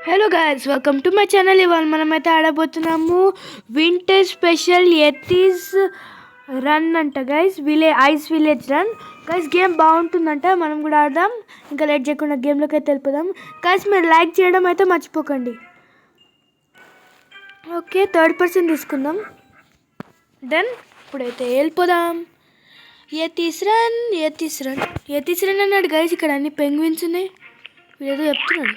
Hello guys, welcome to my channel. ఇవాళ మనమైతే ఆడబోతున్నాము వింటర్ స్పెషల్ ఎత్తీస్ రన్ అంట guys. Ice village run guys. Game బాగుంటుందంట, మనం కూడా ఆడదాం. ఇంకా లేట్ చేయకుండా గేమ్లోకి అయితే వెళ్ళిపోదాం గైస్. మీరు లైక్ చేయడం అయితే మర్చిపోకండి. ఓకే, థర్డ్ పర్సన్ తీసుకుందాం. డన్. ఇప్పుడైతే వెళ్ళిపోదాం. ఎత్తీస్ రన్ అన్నాడు గైస్. ఇక్కడ అన్ని పెంగ్విన్స్ ఉన్నాయి. వీడేదో చెప్తున్నాడు.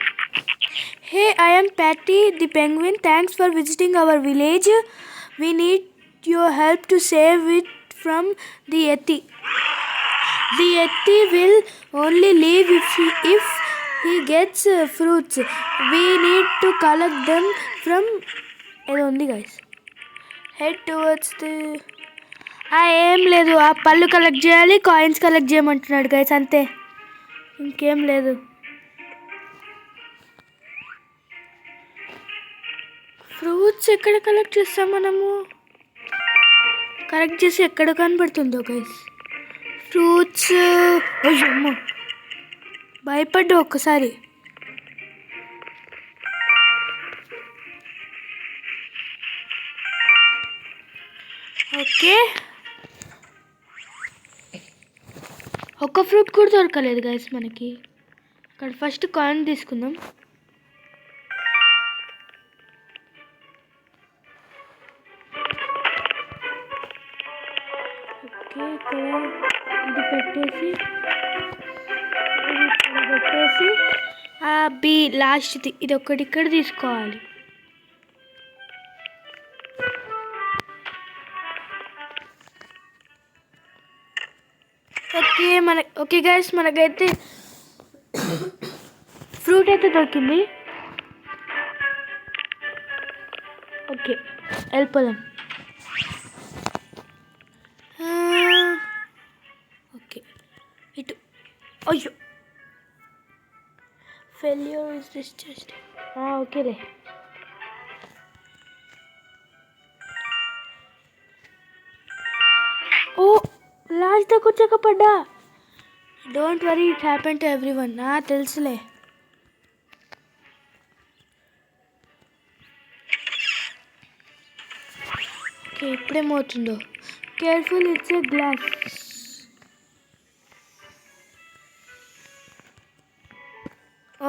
Hey, I am Patty the penguin. Thanks for visiting our village. We need your help to save it from the Yeti. The Yeti will only leave if he gets fruits. We need to collect them from only guys. Head towards the ఏం లేదు, ఆ పళ్ళు collect చేయాలి, coins collect చేయమంటున్నాడు guys. అంతే, ఇంకేం లేదు. Fruits ఎక్కడ కలెక్ట్ చేస్తాం మనము? కలెక్ట్ చేసి ఎక్కడ కనబడుతుందో గైస్ ఫ్రూట్స్. అయ్యమ్మ, భయపడ్డా ఒక్కసారి. ఓకే, ఒక్క ఫ్రూట్ కూడా దొరకలేదు గైస్ మనకి. అక్కడ ఫస్ట్ కాయిన్ తీసుకుందాం. ఓకే, ఇక్కడ ఇది పెట్టేసి బి లాస్ట్ది ఇది ఒక్కటి ఇక్కడ తీసుకోవాలి. ఓకే గైస్, మనకైతే ఫ్రూట్ అయితే దొరికింది. ఓకే, వెళ్ళిపోదాం. ఓకే, ఇటు. అయ్యో, ఫెయిల్యూర్ ఇస్ దిస్ జస్ట్. ఓకేలే. ఓ, లాస్ట్ దాకా వచ్చాక పడ్డా. Don't worry, it happen to everyone. తెలుసులే. ఓకే, ఇప్పుడేమవుతుందో. Careful, it's a glass.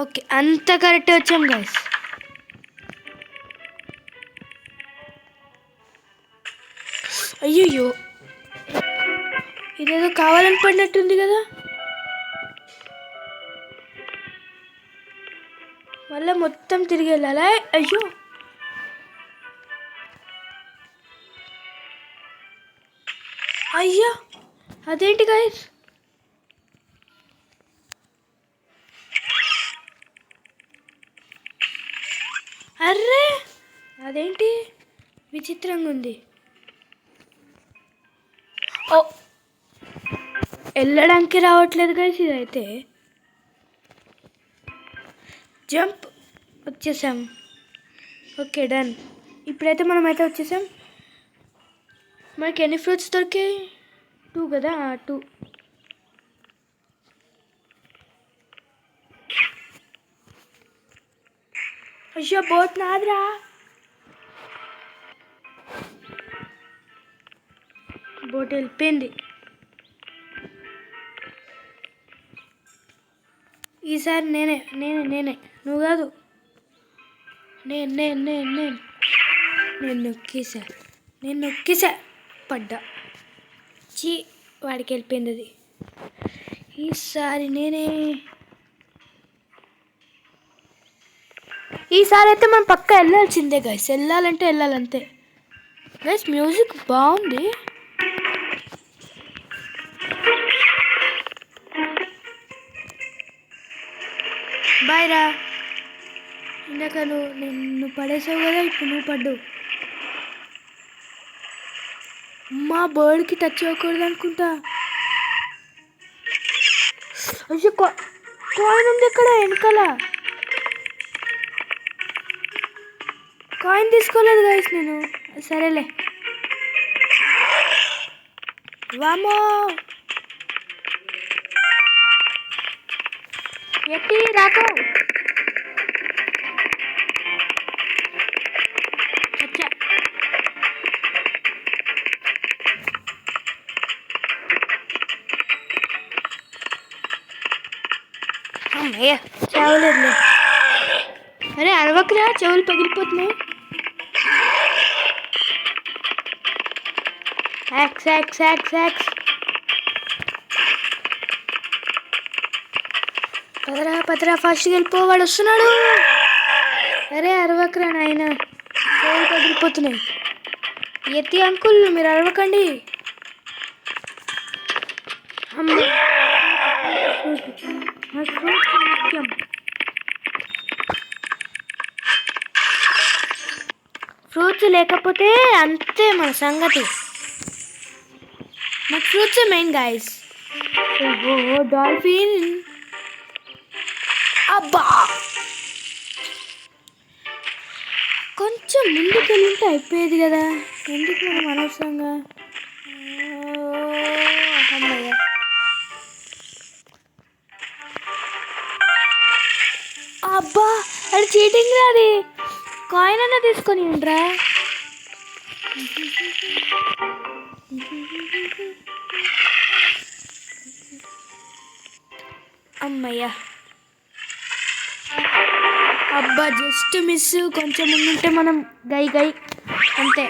Okay, అంత కరెక్ట్ వచ్చాం గైస్. అయ్యయ్యో, ఇదేదో కావాలని పడినట్టుంది కదా. మళ్ళీ మొత్తం తిరిగి వెళ్ళాలా? అయ్యో, అయ్యో, అదేంటి గైస్? అర్రే, అదేంటి విచిత్రంగా ఉంది. ఓ, వెళ్ళడానికి రావట్లేదు గైస్ ఇదైతే. జంప్, వచ్చేసాం. Okay, done. ఇప్పుడైతే మనమైతే వచ్చేసాం. మనకి ఎన్ని ఫ్రూట్స్ దొరికాయి? 2 కదా. 2. అయ్యో, బోట్ నాదిరా. బోట్ వెళ్ళిపోయింది. ఈసారి నేనే, నువ్వు కాదు. నేను నొక్కేసా, పడ్డా. చీ, వాడికి వెళ్ళిపోయింది అది. ఈసారి అయితే మనం పక్కా వెళ్ళాల్సిందే గైస్. వెళ్ళాలంటే వెళ్ళాలంతే గైస్. మ్యూజిక్ బాగుంది. బాయ్ రా. ఇందాక నువ్వు పడేసావు కదా, ఇప్పుడు నువ్వు పడ్డు. మా బర్డ్కి టచ్ అవ్వకూడదు అనుకుంటా. అయ్యో, కాయిన్ ఉంది ఇక్కడ వెనకాల. కాయిన్ తీసుకోలేదు గైస్ నేను. సరేలే. వామో, ఎట్టి రాకు. అమ్మయ్య చావలేదు. అరే అరవకురా, చెవులు పగిలిపోతున్నాయి. Axe axe axe axe. పదరా పదరా, ఫాస్ట్గా వెళ్ళిపో, వాడు వస్తున్నాడు. అరే అరవకురా నాయన, చెవులు పగిలిపోతున్నాయి. ఎత్తి అంకుల్ మీరు అరవకండి. ఫ్రూట్స్ లేకపోతే అంతే మన సంగతి. నాకు ఫ్రూట్స్ మెయిన్ గైస్. ఓహో డాల్ఫిన్. అబ్బా కొంచెం ముందుకు వెళ్ళింటే అయిపోయేది కదా, ఎందుకు మనం అనవసరంగా. అమ్మయ్య అబ్బా అది చీటింగ్ రా, అది కాయిన్ అన్న తీసుకొని ఉండరా. అమ్మయ్య అబ్బా జస్ట్ మిస్, కొంచెం ముందుంటే మనం గై గై అంతే.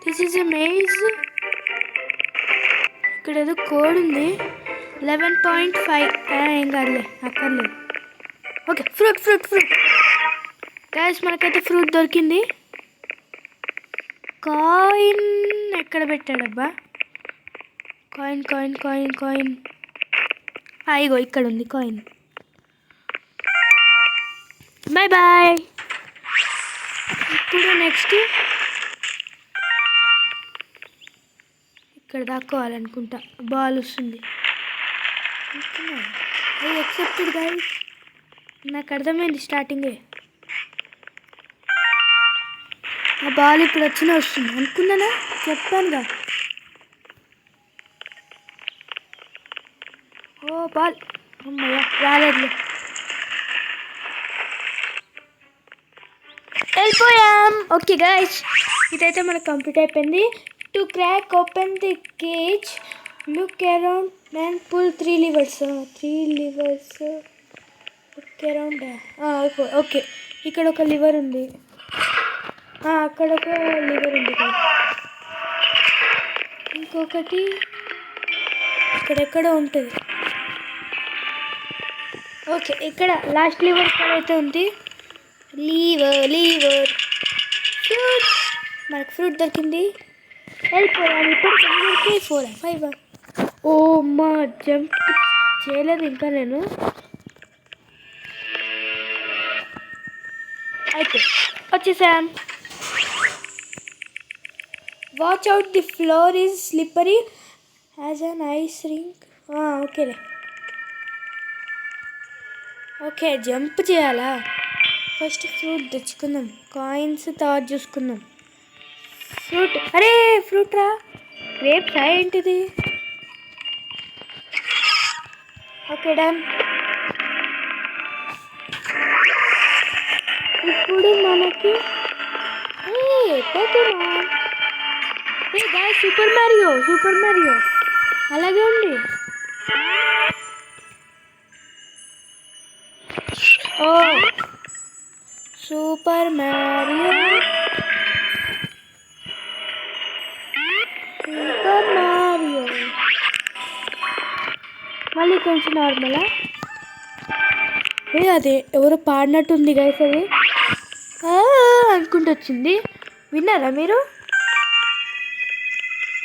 This is a maze. ఇక్కడ ఏదో కోడ్ ఉంది 11.5. ఏం కాదులే, అక్కర్లేదు. Okay fruit fruit fruit guys, మనకైతే ఫ్రూట్ దొరికింది. కాయిన్ ఎక్కడ పెట్టాడబ్బా? కాయిన్ కాయిన్ కాయిన్ కాయిన్, ఇగో ఇక్కడ ఉంది కాయిన్. Boy boy. ఇప్పుడు నెక్స్ట్ ఇక్కడ దాక్కోవాలనుకుంటా, బాల్ వస్తుంది. ఎక్సెప్టెడ్ గైస్, నాకు అర్థమైంది స్టార్టింగే. ఆ బాల్ ఇప్పుడు వస్తుంది అనుకున్నానా, చెప్పానుగా. ఓ బాల్, అమ్మయ్య రాలేదు. వెళ్ళిపోయాం. ఓకే గైస్, ఇదైతే మనకు కంప్లీట్ అయిపోయింది. To crack open the cage look around and pull 3 levers. 3 levers look around. Okay ఇక్కడ ఒక లివర్ ఉంది, అక్కడ ఒక లివర్ ఉంది, ఇంకొకటి ఇక్కడెక్కడ ఉంటుంది. ఓకే ఇక్కడ లాస్ట్ లివర్ ఎక్కడైతే ఉంది, లీవర్ లీవర్ ఫ్రూట్. మనకు ఫ్రూట్ దొరికింది. వెళ్ళిపోయాము. ఇప్పుడు 4 5. ఓ మా జంప్ చేయలేదు ఇంకా నేను. అయితే వచ్చేసాం. Watch out, the floor is slippery as an ice rink. ఓకేలే. ఓకే జంప్ చేయాలా? ఫస్ట్ ఫ్రూట్ తెచ్చుకుందాం, కాయిన్స్ తర్వాత చూసుకుందాం. ఫ్రూట్, అరే ఫ్రూట్ రా, గ్రేప్స్ ఏంటిది? Okay done. ఇప్పుడు మనకి సూపర్ మారియో, సూపర్ మారియో అలాగే ఉంది. ఓ సూపర్ మారియో, సూపర్ మారియో. మళ్ళీ కొంచెం నార్మలా? అదే ఎవరో పాడినట్టుంది గైస్, అది అనుకుంటూ వచ్చింది. విన్నారా మీరు?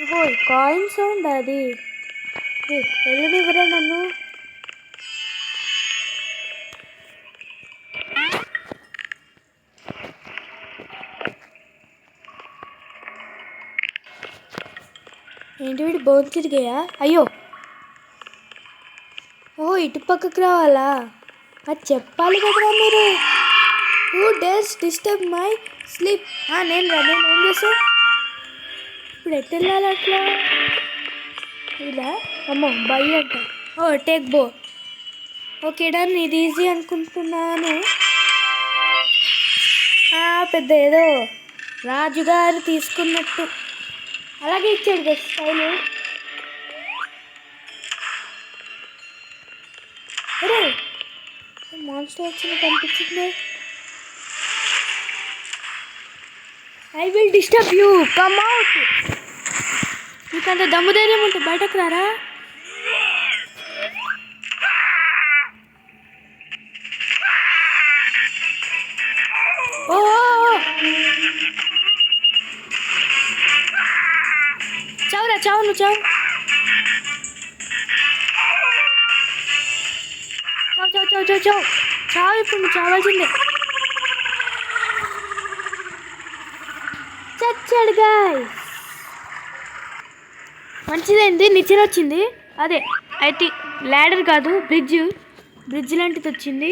ఓహో కాయిన్ సౌండ్ అది. వెళ్ళనివ్వరా నన్ను. ఏంటి వీడు బోన్ తిరిగాయా? అయ్యో ఓ ఇటు పక్కకు రావాలా? అది చెప్పాలి కదరా మీరు. Who days disturb my sleep. నేను ఏం చేసా ఇప్పుడు? ఎట్టు వెళ్ళాలి అట్లా? ఇలా అమ్మో బై అంట. టేక్ బో. Okay done. ఇది ఈజీ అనుకుంటున్నాను. పెద్ద ఏదో రాజుగారు తీసుకున్నట్టు అలాగే ఇచ్చాడు కదా స్టైలు. అరే మాన్స్టర్ వచ్చింది కనిపించింది. I will disturb you, come out. నీకంత దమ్ము ధైర్యం ఉంటే బయటకు రారా. ఓ చావురా, చావు, నువ్వు చావు. చావు చావు చావు చావు చావు. ఇప్పుడు నువ్వు చావాల్సిందే. చచ్చాడు గాయ్స్. మంచిదైంది, నిచ్చెన వచ్చింది. అదే అయితే ల్యాడర్ కాదు, బ్రిడ్జ్ లాంటిది వచ్చింది.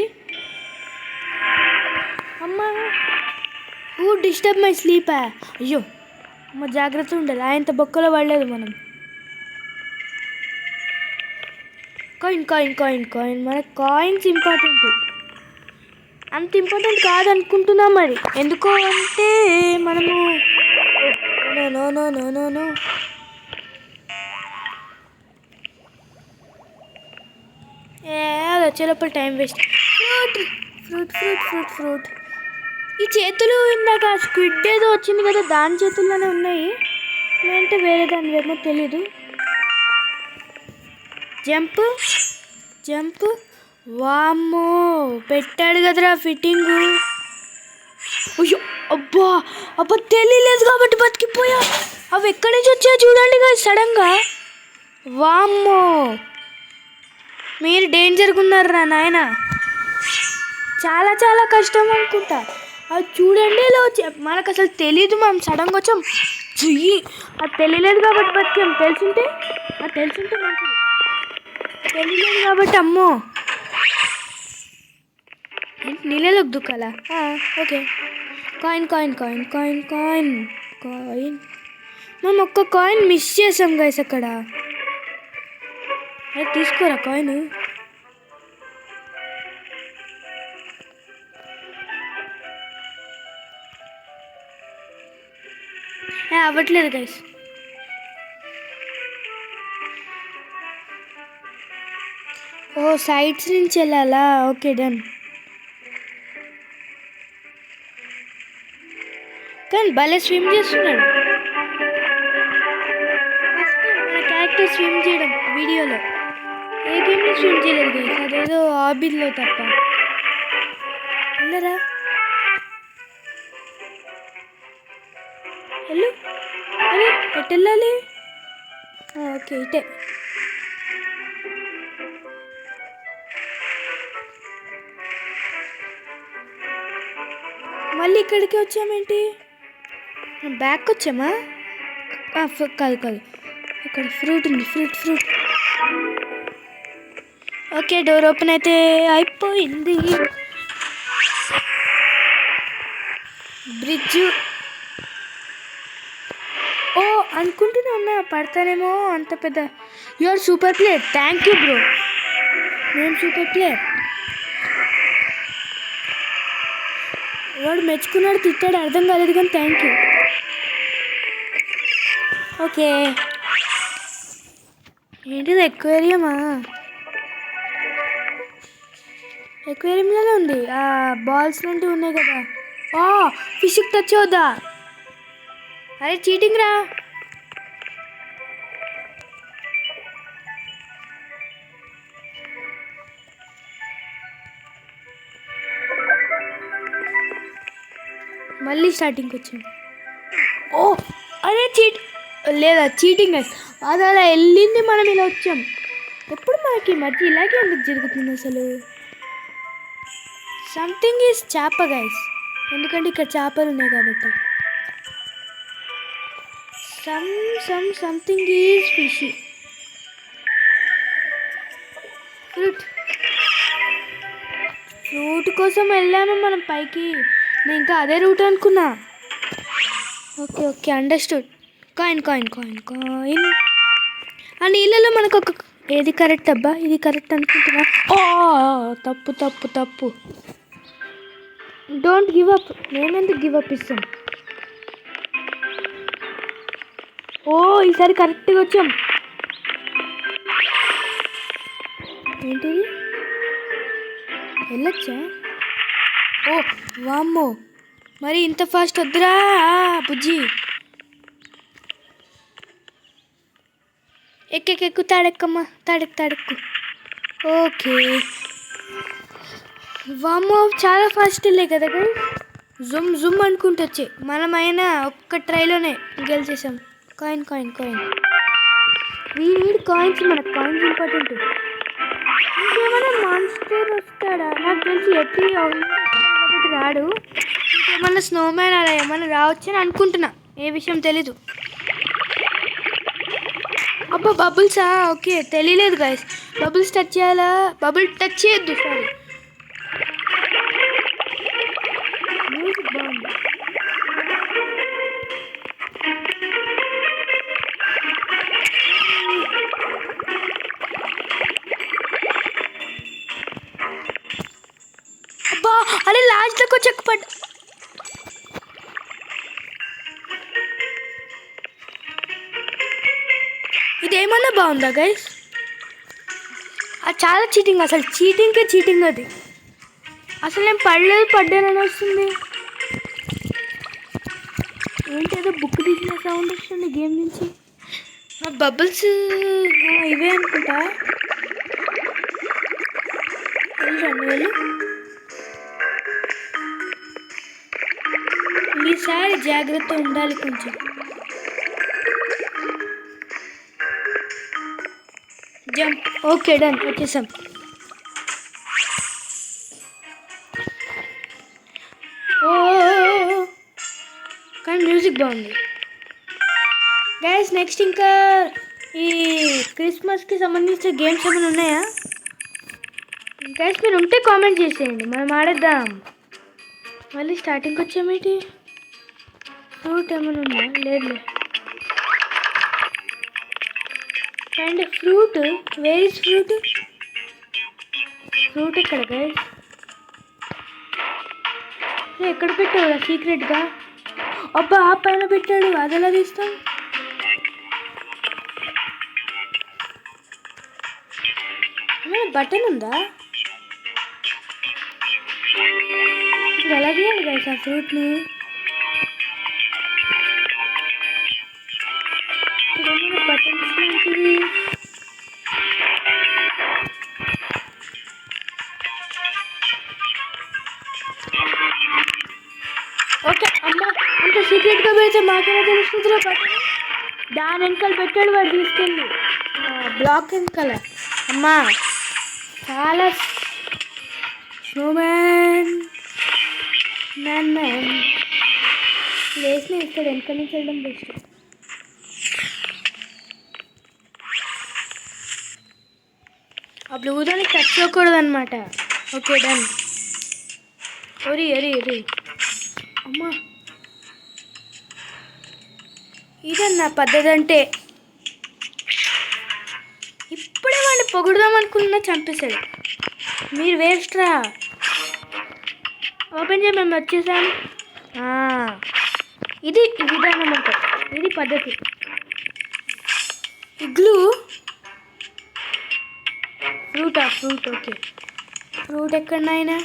అమ్మా హూ డిస్టర్బ్ మై స్లీప్. అయ్యో అమ్మ జాగ్రత్త ఉండాలి, ఆయనంత బొక్కలో పడలేదు మనం. కాయిన్ కాయిన్ కాయిన్ కాయిన్, మనకు కాయిన్స్ ఇంపార్టెంట్. అంత ఇంపార్టెంట్ కాదనుకుంటున్నాం మరి, ఎందుకో అంటే మనము no no no no no వచ్చే లోపల time waste. Fruit fruit fruit fruit fruit. ఈ చేతులు ఇందాక స్క్విడ్ ఏదో వచ్చింది కదా, దాని చేతుల్లోనే ఉన్నాయి, లేదంటే వేరే దాని ఏమో తెలీదు. Jump jump. వామ్మో పెట్టాడు కదరా ఫిట్టింగు. అయ్యో అబ్బా అబ్బా, తెలియలేదు కాబట్టి బతికిపోయా. అవి ఎక్కడి నుంచి వచ్చాయో చూడండి కదా సడన్గా. వామ్మో మీరు డేంజర్గా ఉన్నారా నాయన. చాలా చాలా కష్టం అనుకుంటా. అది చూడండి ఇలా వచ్చి, మనకు అసలు తెలీదు, మనం సడన్గా వచ్చాం చెయ్యి. అది తెలియలేదు కాబట్టి బతికాం, తెలుసుంటే మంచిది. తెలియలేదు కాబట్టి అమ్మో నీళ్ళలోకి దుక్కాలా. Okay. Coin coin coin coin coin coin. మనం ఒక్క కాయిన్ మిస్ చేసాం గైస్ అక్కడ. అరే తీసుకోరా కాయిన్. అవ్వట్లేదు గైస్. ఓ సైడ్స్ నుంచి వెళ్ళాలా. Okay done. కానీ భలే స్విమ్ చేస్తున్నాడు. ఫస్ట్ మన క్యారెక్టర్ స్విమ్ చేయడం వీడియోలో ఏ గేమ్లో స్విమ్ చేయలేదు గైస్, అదేదో హాబీలో తప్ప. వెళ్ళరా వెళ్ళు. అరే ఎటు వెళ్ళాలి. ఓకే ఇటే. మళ్ళీ ఇక్కడికి వచ్చామేంటి, బ్యాక్ వచ్చామా. కాదు కాదు, ఇక్కడ ఫ్రూట్ ఉంది, ఫ్రూట్. ఓకే డోర్ ఓపెన్ అయితే అయిపోయింది. బ్రిడ్జ్. ఓ అనుకుంటూనే ఉన్నా పడతానేమో, అంత పెద్ద. You are super player. Thank you bro, నేను సూపర్ ప్లేయర్. వాడు మెచ్చుకున్నాడు, తిట్టాడు, అర్థం కాలేదు కానీ థ్యాంక్ యూ. ఓకే ఏంటిది ఎక్వేరియమా. ఎక్వేరియంలోనే ఉంది, ఆ బాల్స్ లాంటివి ఉన్నాయి కదా. ఫిష్కి టచ్ అవుద్దా. అరే చీటింగ్ రా. మళ్ళీ స్టార్టింగ్కి వచ్చింది. ఓ అరే లేదా చీటింగ్ గైస్. అది అలా వెళ్ళింది, మనం ఇలా వచ్చాం. ఎప్పుడు మనకి మధ్య ఇలాగే ఎందుకు జరుగుతుంది అసలు. సంథింగ్ ఈజ్ చేప గైస్, ఎందుకంటే ఇక్కడ చేపలు ఉన్నాయి కాబట్టి. Something is fish. ఫ్రూట్ కోసం వెళ్ళాము మనం పైకి. నేను ఇంకా అదే రూట్ అనుకున్నా. Okay understood. Coin coin coin coin. ఆ నీళ్ళలో మనకు ఒక ఏది కరెక్ట్ అబ్బా, ఇది కరెక్ట్ అనుకుంటున్నా. తప్పు. Don't give up. నేనెందుకు గివ్ అప్ ఇస్తాను. ఈసారి కరెక్ట్గా వచ్చాం. ఏంటిది వెళ్ళొచ్చా? ఓ వామ్మో, మరి ఇంత ఫాస్ట్ వద్దురా బుజ్జి. ఎక్కెక్కు తాడెక్కమ్మా, తాడెక్కు. ఓకే, వామ్మో చాలా ఫాస్ట్ వెళ్ళే కదా గైస్. జుమ్ జుమ్ అనుకుంటూ వచ్చి మనమైనా ఒక్క ట్రైలోనే గెలిచేసాం. Coin coin coin, we need coins. మనకు కాయిన్స్ ఇంపార్టెంట్. ఇంకేమైనా మాన్స్టర్ వస్తాడా? నాకు తెలిసి ఎత్తి కాబట్టి రాడు. ఇంకేమన్నా స్నోమ్యాన్ అలా ఏమన్నా రావచ్చని అనుకుంటున్నా, ఏ విషయం తెలీదు. అబ్బా బబుల్సా? ఓకే, తెలియలేదు గైస్. బబుల్స్ టచ్ చేయాలా? బబుల్ టచ్ చేయొద్దు, సారీ. మ్యూజిక్ బాగుంది. అబ్బా అరే లాస్ట్ దాకా చెక్ పడ్డా. ఇదేమన్నా బాగుందా గైస్? అది చాలా చీటింగ్, అసలు చీటింగ్కే చీటింగ్ అది. అసలు నేను పడ్డానని వస్తుంది. ఏంటేదో బుక్ తీసిన సౌండ్ వస్తుంది గేమ్ నుంచి. బబుల్స్ ఇవే అనుకుంటా. వెళ్ళు. ఈసారి జాగ్రత్త ఉండాలి కొంచెం. జంప్. ఓకే డన్, వచ్చేసాం. ఓ కానీ మ్యూజిక్ బాగుంది గైస్. నెక్స్ట్ ఇంకా ఈ క్రిస్మస్కి సంబంధించిన గేమ్స్ ఏమైనా ఉన్నాయా గైస్? మీరు ఉంటే కామెంట్ చేసేయండి, మనం ఆడేద్దాం. మళ్ళీ స్టార్టింగ్కి వచ్చామేంటి? ఫ్రూట్ ఏమైనా ఉందా? లేదు. And fruit, where is fruit? Fruit ఎక్కడ గైస్? ఎక్కడ పెట్టావు సీక్రెట్గా? అబ్బా ఆ పైన పెట్టాడు, అది ఎలా తీస్తాం? బటన్ ఉందా? ఇప్పుడు ఎలా తీయాలి గైస్ ఆ ఫ్రూట్ని? బటన్స్ లాంటివి. ఓకే అమ్మ, అంత సీక్రెట్గా పెడితే మాకేలా తెలుస్తుందిరా బటన్? దాని వెనకాల పెట్టాడు వాడు తీసుకెళ్ళి, బ్లాక్ వెనకాల. అమ్మా చాలా స్నోమ్యాన్ మ్యాన్ మ్యాన్ ప్లేస్ని ఇక్కడ వెనక నుంచి వెళ్ళడం బెస్ట్. ఆ బ్లూ దానికి టచ్ అవ్వకూడదు అనమాట. Okay done. ఒరి అరి అరి అమ్మా, ఇదన్నా పద్ధతి అంటే. ఇప్పుడే వాడిని పొగుడుదాం అనుకున్నా చంపేశాడు. మీరు వేస్ట్రా. ఓపెన్ చేయ, మేము వచ్చేసాం. ఇది విధానం అంటే, ఇది పద్ధతి. ఇగ్లూ ఫ్రూటా? Fruit okay. ఫ్రూట్ ఎక్కడ నాయనా?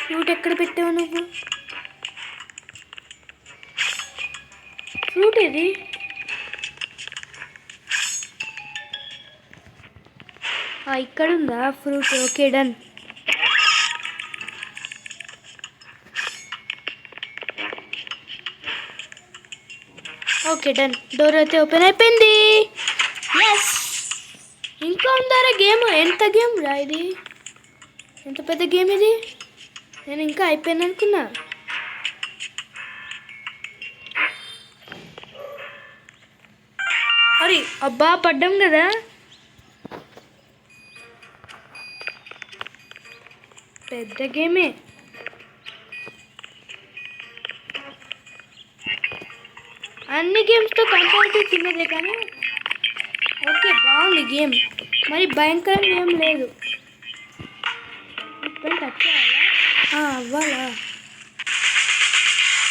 ఫ్రూట్ ఎక్కడ పెట్టావు నువ్వు? ఫ్రూట్ ఇది? ఇక్కడ ఉందా fruit? Okay done. Okay done, door అయితే ఓపెన్ అయిపోయింది. ఎస్, ఇంకా ఉందారా గేమ్? ఎంత గేమ్ రా ఇది? ఎంత పెద్ద గేమ్ ఇది? నేను ఇంకా అయిపోయింది అనుకున్నా. అరే అబ్బా పడ్డాం కదా. పెద్ద గేమే. అన్ని గేమ్స్తో కంపారిటివ్ చిన్నదే కానీ ఓకే బాగుంది గేమ్. మరి భయంకరంగా ఏం లేదు. టచ్ చేయాలా? అవ్వాలా?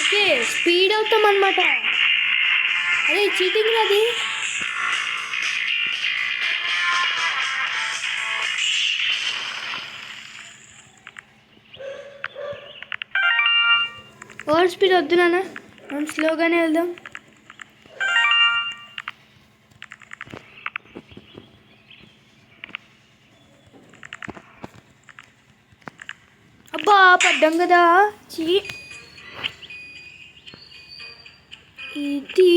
ఓకే స్పీడ్ అవుతాం అన్నమాట. అదే చీటింగ్ అది. ఓవర్ స్పీడ్ వద్దు నాన్న, మనం స్లోగానే వెళ్దాం. అబ్బా పడ్డాం కదా. ఇది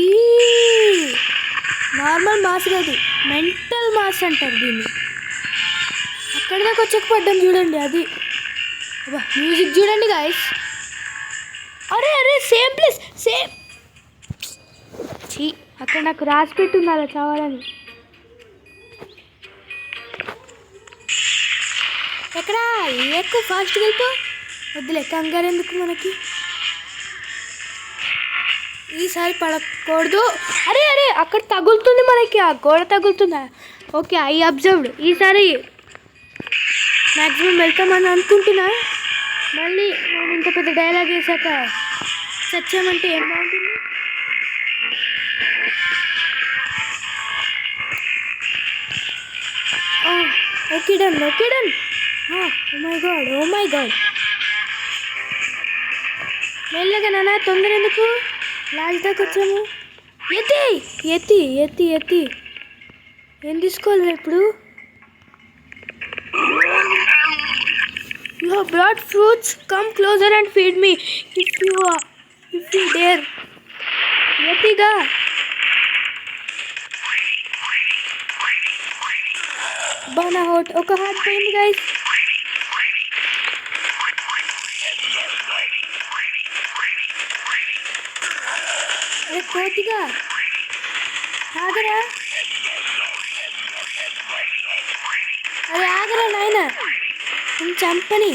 నార్మల్ మాస్ కాదు, మెంటల్ మాస్ అంటారు దీన్ని. అక్కడ దాకా వచ్చాక పడ్డాం చూడండి. అది అబ్బా మ్యూజిక్ చూడండి గాయస్. అరే అరే సేమ్ ప్లేస్ సేమ్. అక్కడ నాకు రాసి పెట్టుంది అలా చావాలని. ఎక్కడ ఎక్కువ ఫాస్ట్గా వెళ్ళిపో. వద్దులే కంగారు ఎందుకు మనకి. ఈసారి పడకూడదు. అరే అరే అక్కడ తగులుతుంది మనకి, ఆ గోడ తగులుతుందా. Okay I observed. ఈసారి మ్యాక్సిమం వెళ్తామని అనుకుంటున్నా. మళ్ళీ మనం ఇంత పెద్ద డైలాగ్ వేసాక చచ్చామంటే ఏం బాగుంటుంది. Okay done okay done. Oh my god మెల్లగా నాన్న, తొందర ఎందుకు, లాస్ట్ దాకా వచ్చాము. ఎత్తి ఎత్తి ఎత్తి ఎత్తి ఏం తీసుకోవాలి ఇప్పుడు. You have brought fruits. Come closer and feed me if you dare. ఎత్తిగా. బాగా ఒక హార్ట్ పోయింది గైస్. అరే కోతిగా ఆగరా. అరే ఆగరా నాయన, నేను చంపని.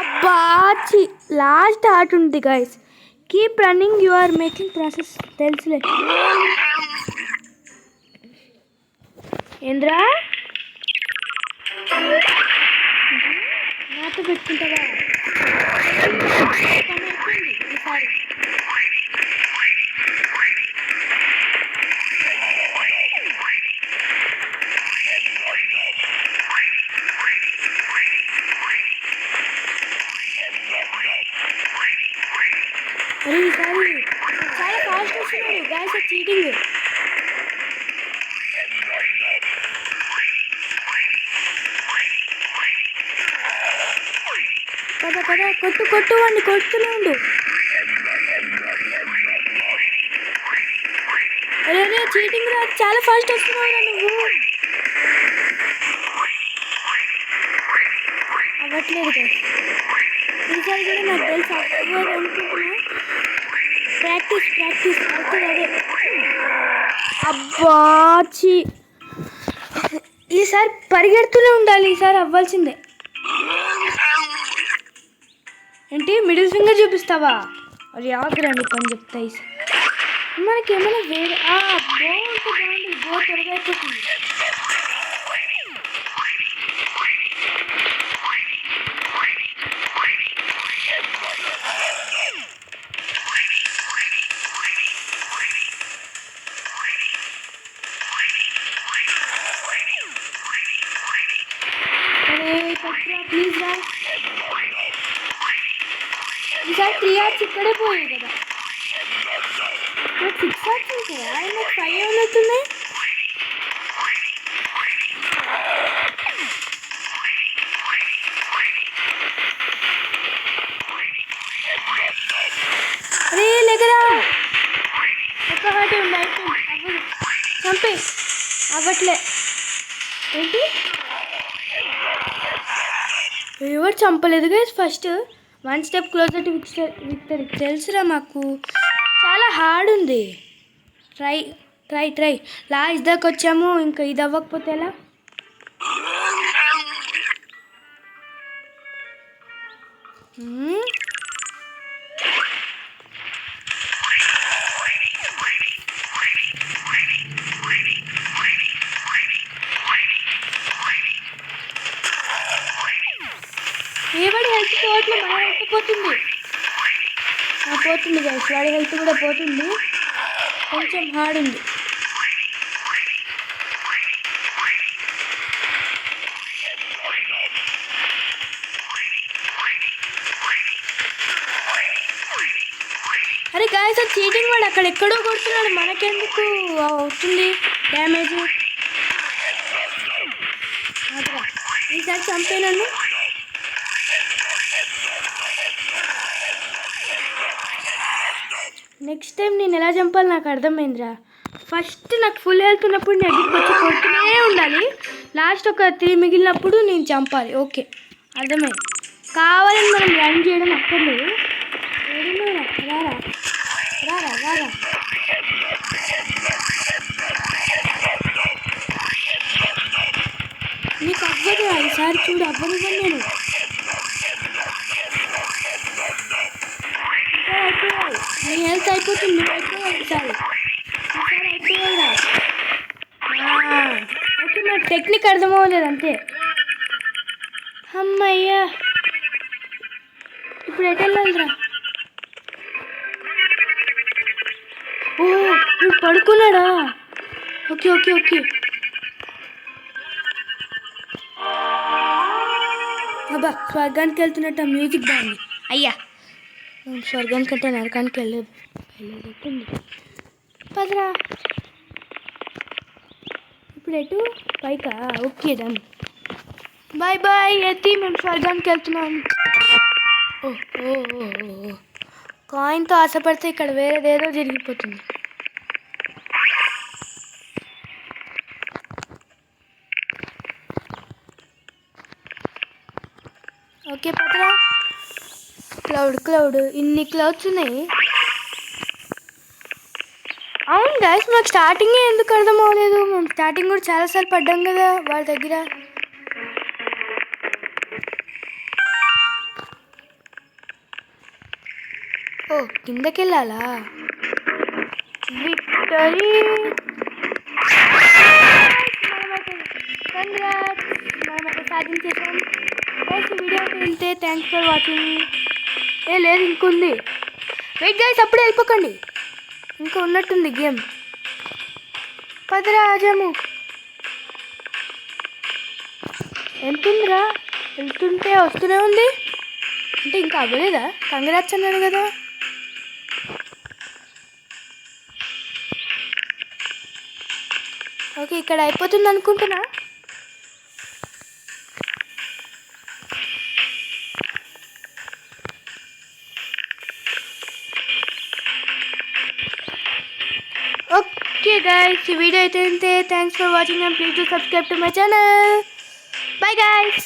అబ్బాచి లాస్ట్ హార్ట్ ఉంది guys. Keep running, you are making process. తెలుసులే ఏంద్రా నాతో పెట్టుకుంటావా. ఈసారి చాలా ఫాస్ట్ వస్తున్నాడు గాయస్. చీటింగ్. కదా కదా కొట్టు వాడిని కొడుతూనే ఉండు. అరే అరే చీటింగ్ రా, చాలా ఫాస్ట్ వస్తున్నావు నువ్వు. అవ్వట్లేదు కదా ఈసారి కూడా నాకు తెలుసు అనుకుంటున్నా. ప్రాక్టీస్ అవుతుంది అదే. అబ్బాచి ఈసారి పరిగెడుతూనే ఉండాలి. ఈసారి అవ్వాల్సిందే. ఏంటి మిడిల్ ఫింగర్ చూపిస్తావా. అది ఆగరండి పని చెప్తా. మనకి ఏమైనా వేరే బాగుంటుంది. బో త్వరగా అయిపోతుంది. ప్లీజ్ రా. ఈసారి 3 hours ఇక్కడే పోయాయి కదా. నాకు 6 hours ఉంటాయా, నాకు 5 అవుతున్నాయి. అరే లేకరా, ఒక హార్ట్ ఉంది అయిపోయింది. చంపే అవ్వట్లే. ఏంటి ఎవరు చంపలేదు guys. First 1 step closer to victory. తెలుసురా మాకు, చాలా హార్డ్ ఉంది. ట్రై లాస్ట్ దాకా వచ్చాము. ఇంకా ఇది అవ్వకపోతే ఎలా. ఏవాడి హెల్త్ పోవట్లేదు, మన హెల్త్ పోతుంది. పోతుంది గైస్, వాడి హెల్త్ కూడా పోతుంది. కొంచెం హార్డ్ ఉంది. అరే గాయస్, అది చీటింగ్ వాడు అక్కడ ఎక్కడో కొడుతున్నాడు, మనకెందుకు అవుతుంది డ్యామేజ్. ఈసారి చంపేనాను. నెక్స్ట్ టైం నేను ఎలా చంపాలి నాకు అర్థమైందిరా. ఫస్ట్ నాకు ఫుల్ హెల్త్ ఉన్నప్పుడు నేను ఎగ్గికి వచ్చి కొడుతూనే ఉండాలి. లాస్ట్ ఒక 3 మిగిలినప్పుడు నేను చంపాలి. ఓకే, అర్థమైంది. కావాలని మనం రన్ చేయడం అక్కర్లేదు. రారా రారా రారా. నీకు అవ్వదు, ఈసారి చూడు అవ్వనివ్వను నేను. నీ హెల్త్ అయిపోతుంది, నువ్వు అయిపోయావు ఈసారి అయిపోయావురా. ఓకే, మన టెక్నిక్ అర్థమవ్వలేదు అంతే. అమ్మయ్యా, ఇప్పుడు ఎటు వెళ్ళాలిరా? ఓ, నువ్వు పడుకున్నాడా? Okay okay okay. అబ్బా, స్వర్గానికి వెళ్తున్నట్టు ఆ మ్యూజిక్ బాగుంది. అయ్యా, స్వర్గానికి అంటే నరకానికి వెళ్ళేటట్టుంది. పదరా. ఇప్పుడు ఎటు? పైకా? Okay done. బాయ్ బాయ్ ఎత్తి, మేము స్వర్గానికి వెళ్తున్నాం. ఓ కాయిన్తో ఆశపడితే ఇక్కడ వేరేదేదో జరిగిపోతుంది. ఓకే పదరా. క్లౌడ్ ఇన్ని క్లౌడ్స్ ఉన్నాయి. అవును గైస్, మాకు స్టార్టింగే ఎందుకు అర్థం అవ్వలేదు? మేము స్టార్టింగ్ కూడా చాలాసార్లు పడ్డాం కదా వాళ్ళ దగ్గర. ఓ, కిందకి వెళ్ళాలా? విక్టరీ. మనమైతే సాధించేసాం. వీడియో వెళ్తే థ్యాంక్స్ ఫర్ వాచింగ్. లేదు, ఇంకుంది. వెయిట్ గైస్, అప్పుడే వెళ్ళిపోకండి, ఇంకా ఉన్నట్టుంది గేమ్. పదరా ఆజాము. ఎంతుందిరా? వెళ్తుంటే వస్తూనే ఉంది. అంటే ఇంకా అవ్వలేదా? కంగ్రాట్స్ అన్నాడు కదా. ఓకే, ఇక్కడ అయిపోతుంది అనుకుంటున్నా. ఓకే గైస్, ఈ వీడియో అయితే thanks for watching and please to subscribe to my channel. Bye guys.